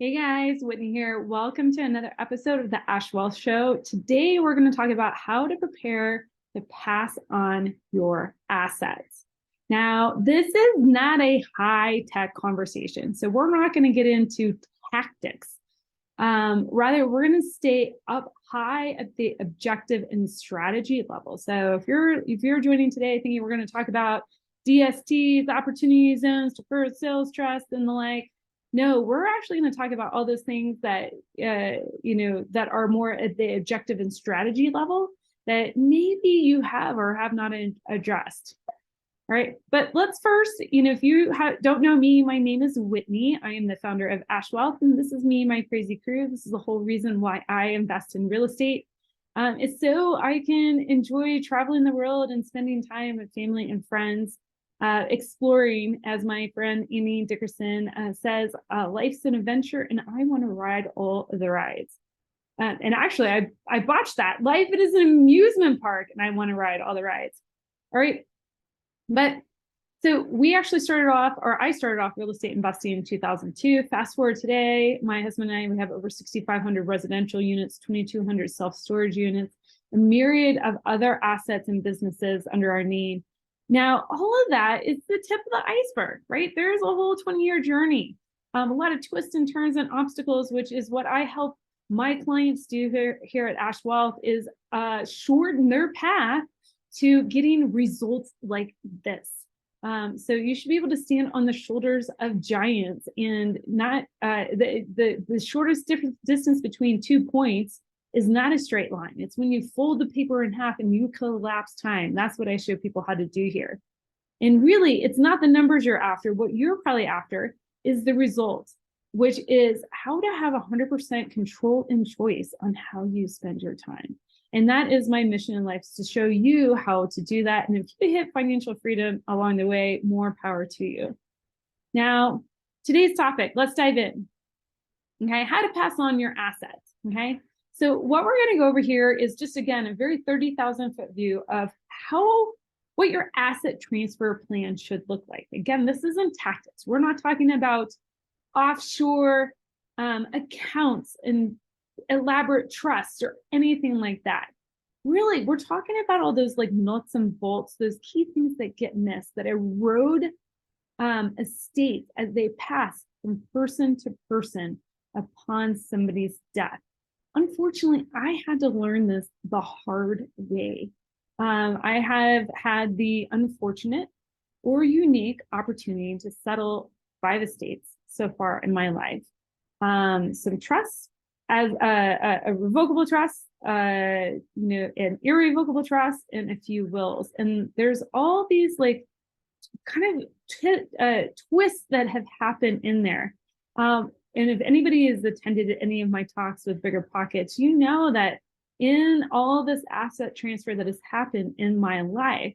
Hey guys, Whitney here. Welcome to another episode of the Ash Wealth Show. Today we're going to talk about how to prepare to pass on your assets. Now, this is not a high-tech conversation, so we're not going to get into tactics. Rather, we're going to stay up high at the objective and strategy level. So if you're joining today thinking we're going to talk about DSTs, opportunity zones, deferred sales trust, and the like, no, we're actually going to talk about all those things that that are more at the objective and strategy level that maybe you have or have not addressed. All right, but let's first, if you don't know me, my name is Whitney. I am the founder of Ash Wealth, and this is me, my crazy crew. This is the whole reason why I invest in real estate. It's so I can enjoy traveling the world and spending time with family and friends, exploring, as my friend Amy Dickerson says, life's an adventure, and I want to ride all of the rides. And actually, I botched that. Life it is an amusement park, and I want to ride all the rides. All right. But so we actually I started off real estate investing in 2002. Fast forward today, my husband and I, we have over 6,500 residential units, 2,200 self-storage units, a myriad of other assets and businesses under our name. Now, all of that is the tip of the iceberg, right? There's a whole 20-year journey, a lot of twists and turns and obstacles, which is what I help my clients do here at Ash Wealth, is shorten their path to getting results like this. So you should be able to stand on the shoulders of giants, and not the shortest distance between 2 points is not a straight line. It's when you fold the paper in half and you collapse time. That's what I show people how to do here. And really, it's not the numbers you're after. What you're probably after is the results, which is how to have 100% control and choice on how you spend your time. And that is my mission in life, is to show you how to do that. And if you hit financial freedom along the way, more power to you. Now, today's topic, let's dive in. Okay, how to pass on your assets. Okay, so what we're going to go over here is just, again, a very 30,000-foot view of what your asset transfer plan should look like. Again, this isn't tactics. We're not talking about offshore accounts and elaborate trusts or anything like that. Really, we're talking about all those like nuts and bolts, those key things that get missed, that erode estates as they pass from person to person upon somebody's death. Unfortunately, I had to learn this the hard way. I have had the unfortunate or unique opportunity to settle 5 estates so far in my life. Some trusts, as a revocable trust, an irrevocable trust, and a few wills. And there's all these like kind of twists that have happened in there. And if anybody has attended any of my talks with Bigger Pockets, you know that in all this asset transfer that has happened in my life,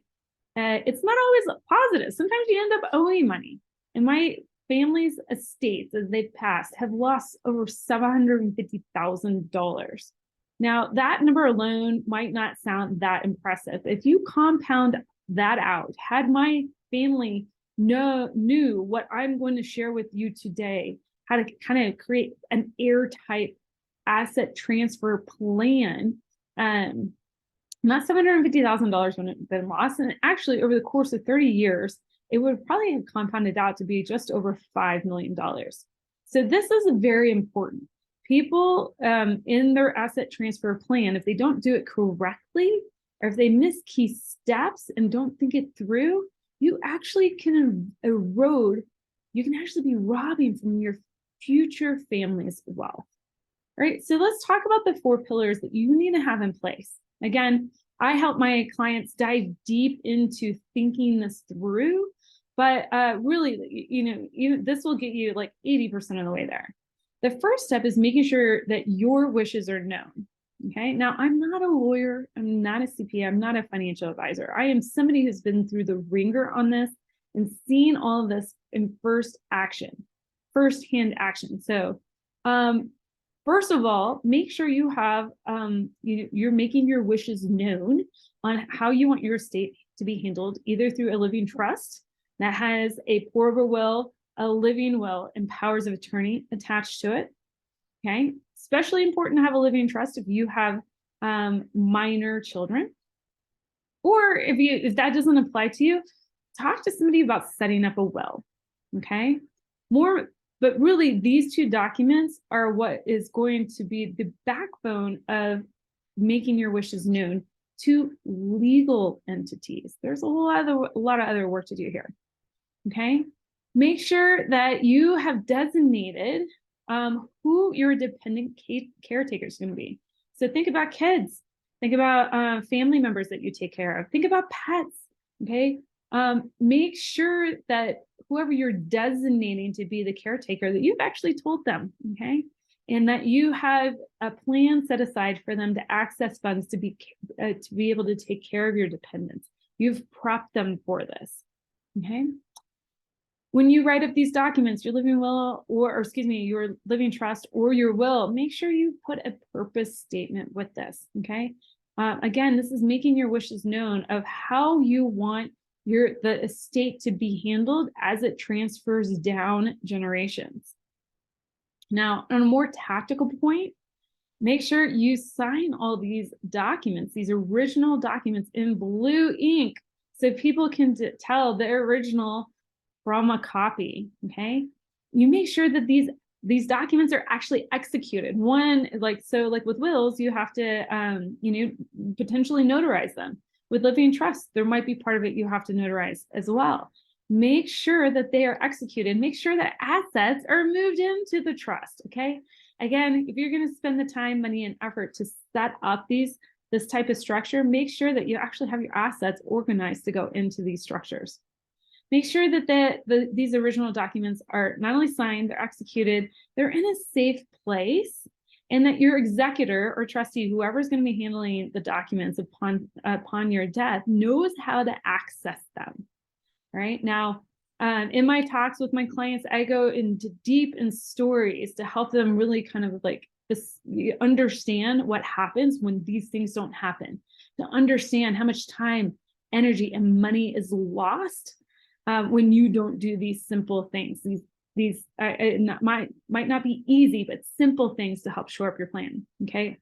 it's not always positive. Sometimes you end up owing money. And my family's estates, as they've passed, have lost over $750,000. Now, that number alone might not sound that impressive. If you compound that out, had my family knew what I'm going to share with you today, how to kind of create an airtight asset transfer plan, not $750,000 when it been lost. And actually, over the course of 30 years, it would probably have compounded out to be just over $5 million. So this is very important. People in their asset transfer plan, if they don't do it correctly, or if they miss key steps and don't think it through, you actually can erode, you can actually be robbing from your future family's wealth. All right, so let's talk about the 4 pillars that you need to have in place. Again, I help my clients dive deep into thinking this through, but really, this will get you like 80% of the way there. The first step is making sure that your wishes are known. Okay, now I'm not a lawyer, I'm not a CPA, I'm not a financial advisor. I am somebody who's been through the ringer on this and seen all of this in firsthand action. So, first of all, make sure you have, you're making your wishes known on how you want your estate to be handled, either through a living trust that has a pour over will a living will and powers of attorney attached to it. Okay, especially important to have a living trust if you have minor children, or if that doesn't apply to you, talk to somebody about setting up a will. Okay, but really these two documents are what is going to be the backbone of making your wishes known to legal entities. There's a lot of other work to do here. Okay, make sure that you have designated who your dependent caretaker is going to be. So think about kids, think about family members that you take care of, think about pets. Okay, make sure that whoever you're designating to be the caretaker, that you've actually told them. Okay, and that you have a plan set aside for them to access funds to be able to take care of your dependents. You've prepped them for this. Okay. When you write up these documents, your living will, your living trust or your will, make sure you put a purpose statement with this. Okay. Again, this is making your wishes known of how you want the estate to be handled as it transfers down generations. Now, on a more tactical point, make sure you sign all these documents, these original documents, in blue ink, so people can tell the original from a copy. Okay, you make sure that these documents are actually executed. Like with wills, you have to potentially notarize them. With living trust, there might be part of it you have to notarize as well. Make sure that they are executed. Make sure that assets are moved into the trust. Okay, again, if you're going to spend the time, money, and effort to set up this type of structure, make sure that you actually have your assets organized to go into these structures. Make sure that these original documents are not only signed, they're executed, they're in a safe place, and that your executor or trustee, whoever's going to be handling the documents upon your death, knows how to access them. Right now, in my talks with my clients, I go into deep in stories to help them really kind of like understand what happens when these things don't happen, to understand how much time, energy, and money is lost when you don't do these simple things. These might not be easy, but simple things to help shore up your plan. Okay,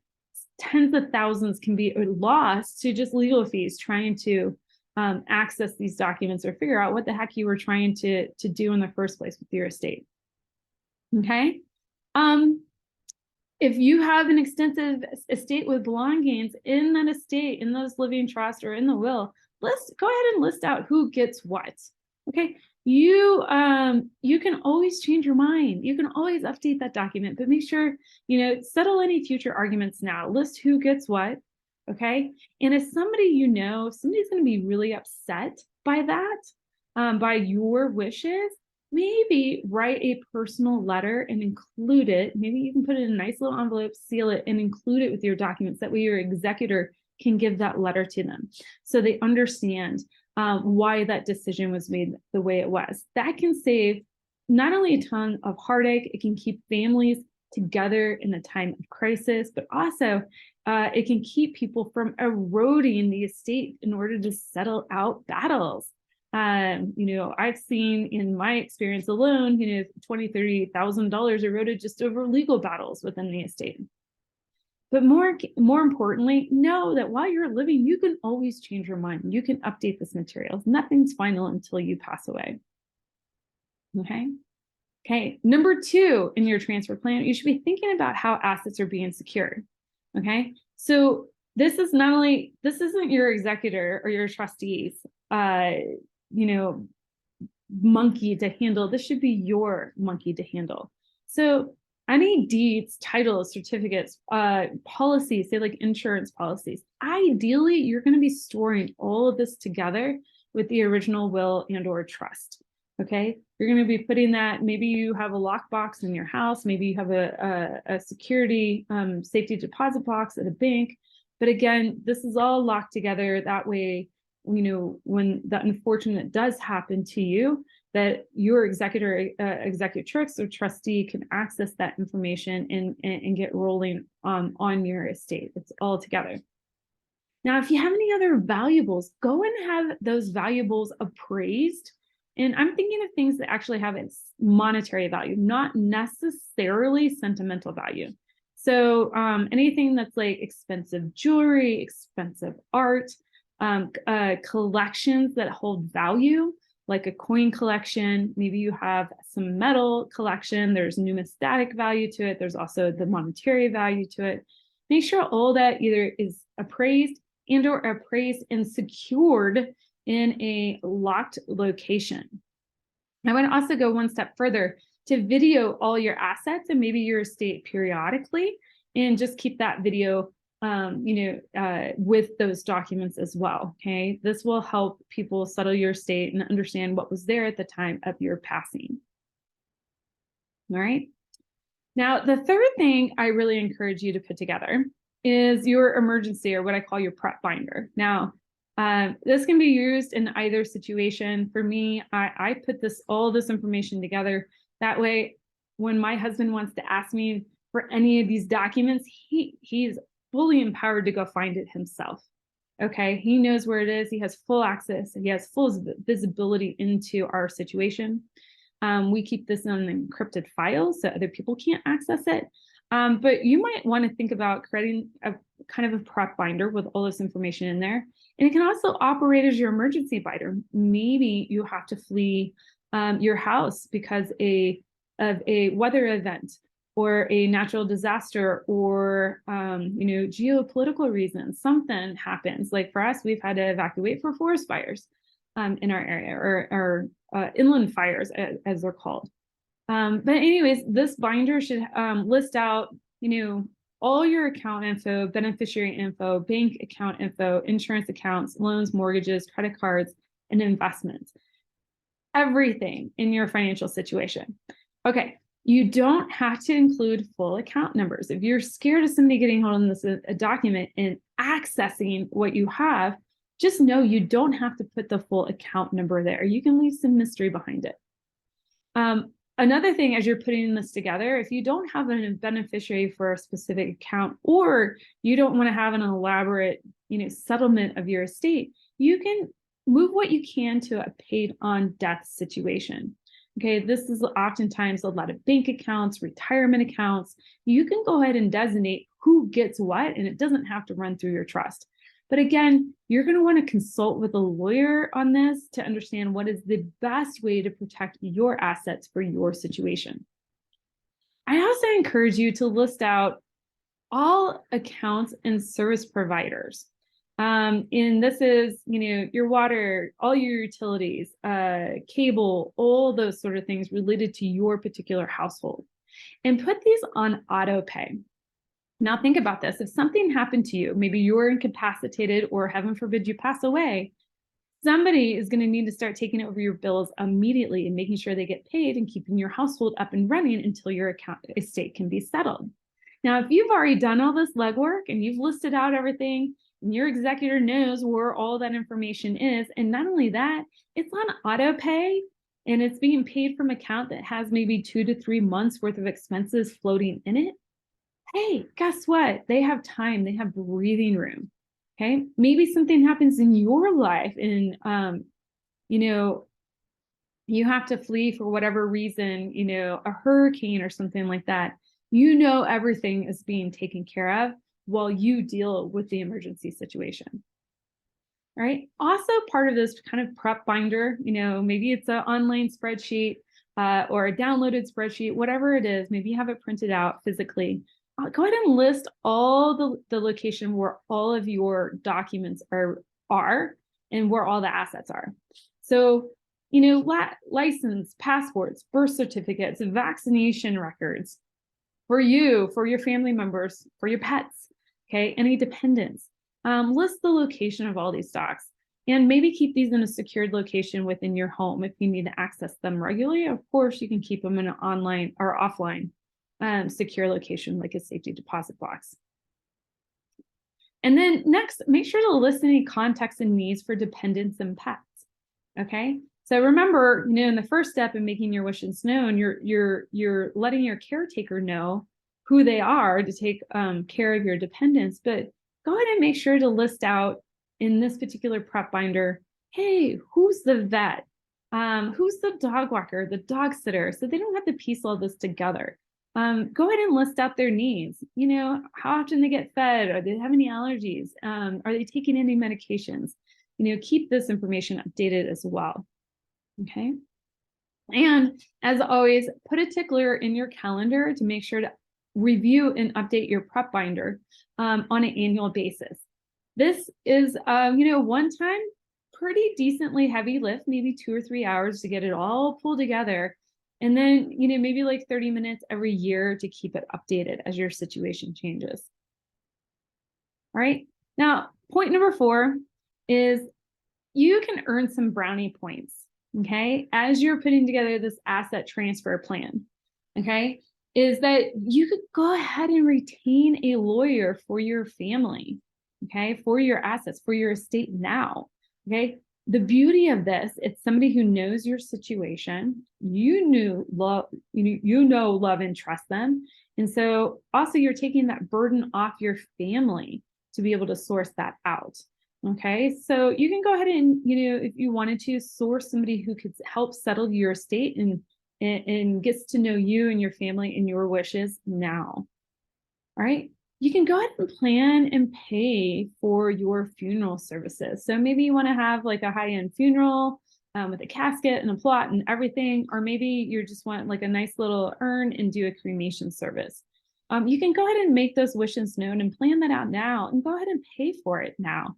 tens of thousands can be lost to just legal fees trying to access these documents or figure out what the heck you were trying to do in the first place with your estate. Okay, if you have an extensive estate with belongings in that estate, in those living trusts or in the will, go ahead and list out who gets what. Okay, you can always change your mind. You can always update that document, but make sure settle any future arguments now. List who gets what. Okay, and if somebody's going to be really upset by that, by your wishes, maybe write a personal letter and include it. Maybe you can put it in a nice little envelope, seal it, and include it with your documents. That way your executor can give that letter to them so they understand why that decision was made the way it was. That can save not only a ton of heartache, it can keep families together in a time of crisis, but also it can keep people from eroding the estate in order to settle out battles. I've seen in my experience alone, $20,000-$30,000 eroded just over legal battles within the estate. But more importantly, know that while you're living, you can always change your mind. You can update this material. Nothing's final until you pass away. Okay. Number 2 in your transfer plan, you should be thinking about how assets are being secured. Okay. So this isn't your executor or your trustees, monkey to handle. This should be your monkey to handle. So any deeds, titles, certificates, policies, say like insurance policies, ideally you're going to be storing all of this together with the original will and or trust. Okay, you're going to be putting that, maybe you have a lockbox in your house, maybe you have a security safety deposit box at a bank. But again, this is all locked together. That way, when that unfortunate does happen to you, that your executor, executrix, or trustee can access that information and get rolling on your estate. It's all together. Now, if you have any other valuables, go and have those valuables appraised And I'm thinking of things that actually have its monetary value, not necessarily sentimental value. So anything that's like expensive jewelry, expensive art, collections that hold value, like a coin collection. Maybe you have some metal collection. There's numismatic value to it. There's also the monetary value to it. Make sure all that either is appraised or appraised and secured in a locked location. I would also go one step further to video all your assets and maybe your estate periodically, and just keep that video with those documents as well. Okay, this will help people settle your estate and understand what was there at the time of your passing. All right. Now, the third thing I really encourage you to put together is your emergency, or what I call your prep binder. Now, this can be used in either situation. For me, I put all this information together. That way, when my husband wants to ask me for any of these documents, he's fully empowered to go find it himself. Okay, he knows where it is. He has full access. He has full visibility into our situation. We keep this in an encrypted file so other people can't access it. But you might want to think about creating a kind of a prep binder with all this information in there. And it can also operate as your emergency binder. Maybe you have to flee your house because of a weather event or a natural disaster, or geopolitical reasons. Something happens. Like for us, we've had to evacuate for forest fires in our area, or inland fires, as they're called. But anyways, this binder should list out, all your account info, beneficiary info, bank account info, insurance accounts, loans, mortgages, credit cards, and investments. Everything in your financial situation. Okay, you don't have to include full account numbers. If you're scared of somebody getting hold of this document and accessing what you have, just know you don't have to put the full account number there. You can leave some mystery behind it. Another thing, as you're putting this together, if you don't have a beneficiary for a specific account, or you don't want to have an elaborate, settlement of your estate, you can move what you can to a paid on death situation. Okay, this is oftentimes a lot of bank accounts, retirement accounts. You can go ahead and designate who gets what, and it doesn't have to run through your trust. But again, you're going to want to consult with a lawyer on this to understand what is the best way to protect your assets for your situation. I also encourage you to list out all accounts and service providers. And this is, your water, all your utilities, cable, all those sort of things related to your particular household, and put these on auto pay. Now think about this. If something happened to you, maybe you're incapacitated, or heaven forbid you pass away, somebody is going to need to start taking over your bills immediately and making sure they get paid and keeping your household up and running until your estate can be settled. Now, if you've already done all this legwork and you've listed out everything, and your executor knows where all that information is, and not only that, it's on auto pay, and it's being paid from an account that has maybe 2 to 3 months worth of expenses floating in it, hey, guess what? They have time, they have breathing room. Okay, maybe something happens in your life and you have to flee for whatever reason, a hurricane or something like that. Everything is being taken care of while you deal with the emergency situation. All right. Also, part of this kind of prep binder, maybe it's an online spreadsheet or a downloaded spreadsheet, whatever it is. Maybe you have it printed out physically. Go ahead and list all the location where all of your documents are and where all the assets are. So, license, passports, birth certificates, vaccination records for you, for your family members, for your pets, okay, any dependents. List the location of all these docs, and maybe keep these in a secured location within your home if you need to access them regularly. Of course, you can keep them in an online or offline secure location, like a safety deposit box. And then next, make sure to list any contacts and needs for dependents and pets. Okay, so remember, in the first step in making your wishes known, you're letting your caretaker know who they are to take care of your dependents. But go ahead and make sure to list out in this particular prep binder, hey, who's the vet? Who's the dog walker, the dog sitter, so they don't have to piece all this together. Go ahead and list out their needs. How often they get fed, or they have any allergies, are they taking any medications? Keep this information updated as well. Okay. And as always, put a tickler in your calendar to make sure to review and update your prep binder on an annual basis. This is, one time pretty decently heavy lift, maybe 2 or 3 hours to get it all pulled together. And then, maybe like 30 minutes every year to keep it updated as your situation changes. All right. Now, point number 4 is you can earn some brownie points, okay, as you're putting together this asset transfer plan, okay, is that you could go ahead and retain a lawyer for your family, okay, for your assets, for your estate now, okay? The beauty of this, it's somebody who knows your situation, love, love and trust them. And so also you're taking that burden off your family to be able to source that out. Okay, so you can go ahead and, if you wanted to, source somebody who could help settle your estate and gets to know you and your family and your wishes now. All right, you can go ahead and plan and pay for your funeral services. So maybe you want to have like a high-end funeral with a casket and a plot and everything, or maybe you just want like a nice little urn and do a cremation service. You can go ahead and make those wishes known and plan that out now and go ahead and pay for it now.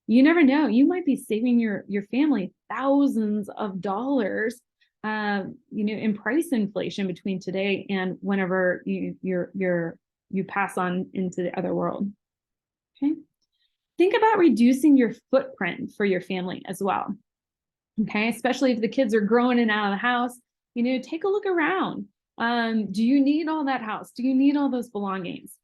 You never know, you might be saving your family thousands of dollars, in price inflation between today and whenever you pass on into the other world. Okay. Think about reducing your footprint for your family as well. Okay, especially if the kids are growing in and out of the house, take a look around. Do you need all that house? Do you need all those belongings?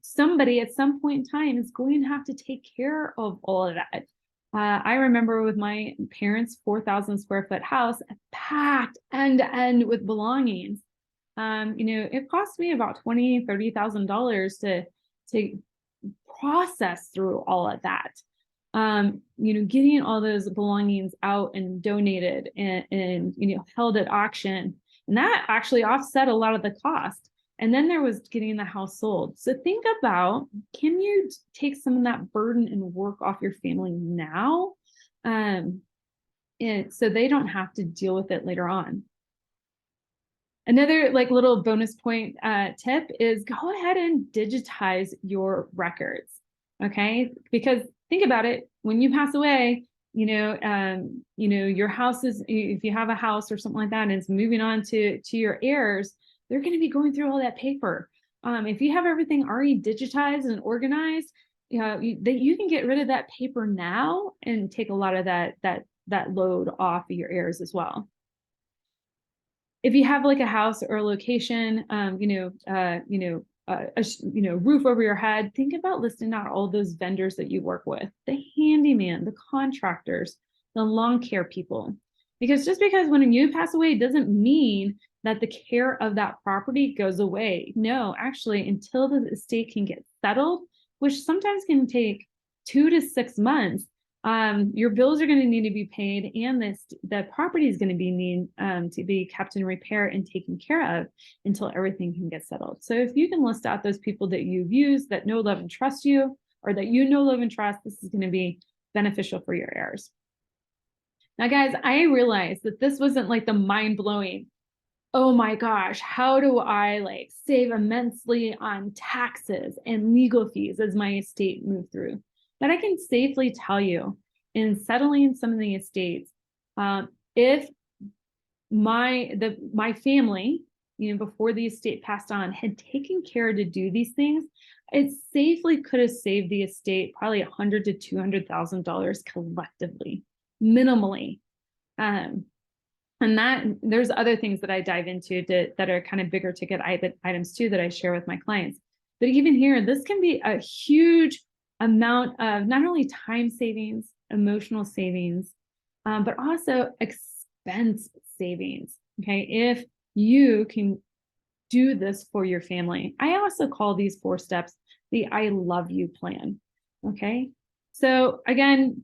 Somebody at some point in time is going to have to take care of all of that. I remember with my parents' 4,000 square foot house, packed end to end with belongings. It cost me about $20,000, $30,000 to process through all of that. Getting all those belongings out and donated and held at auction, and that actually offset a lot of the cost. And then there was getting the house sold. So think about, can you take some of that burden and work off your family now? And so they don't have to deal with it later on. Another little bonus point tip is go ahead and digitize your records. Okay, because think about it, when you pass away, your house is, if you have a house or something like that and it's moving on to your heirs, they're going to be going through all that paper. If you have everything already digitized and organized, you can get rid of that paper now and take a lot of that load off of your heirs as well. If you have like a house or a location, roof over your head, think about listing out all those vendors that you work with, the handyman, the contractors, the lawn care people. Because just because when you pass away doesn't mean that the care of that property goes away. No, actually, until the estate can get settled, which sometimes can take 2 to 6 months, your bills are going to need to be paid, and the property is going to need to be kept in repair and taken care of until everything can get settled. So if you can list out those people that you've used that know, love, and trust you, or that love, and trust, this is going to be beneficial for your heirs. Now, guys, I realized that this wasn't like the mind-blowing, oh my gosh, how do I save immensely on taxes and legal fees as my estate move through? But I can safely tell you, in settling some of the estates, if my family, before the estate passed on, had taken care to do these things, it safely could have saved the estate probably $100,000 to $200,000 collectively, minimally. And that there's other things that I dive into that are kind of bigger ticket items too that I share with my clients. But even here, this can be a huge amount of not only time savings, emotional savings, but also expense savings. Okay, if you can do this for your family. I also call these 4 steps the I love you plan. Okay, so again,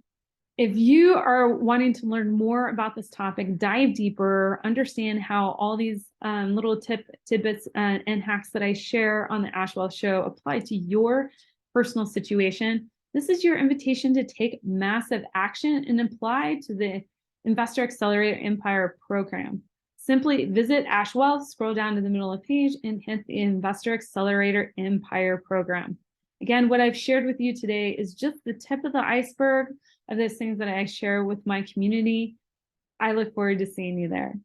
If you are wanting to learn more about this topic, dive deeper, understand how all these little tidbits and hacks that I share on the Ashwell Show apply to your personal situation, this is your invitation to take massive action and apply to the Investor Accelerator Empire program. Simply visit Ashwell, scroll down to the middle of the page, and hit the Investor Accelerator Empire program. Again, what I've shared with you today is just the tip of the iceberg of those things that I share with my community. I look forward to seeing you there.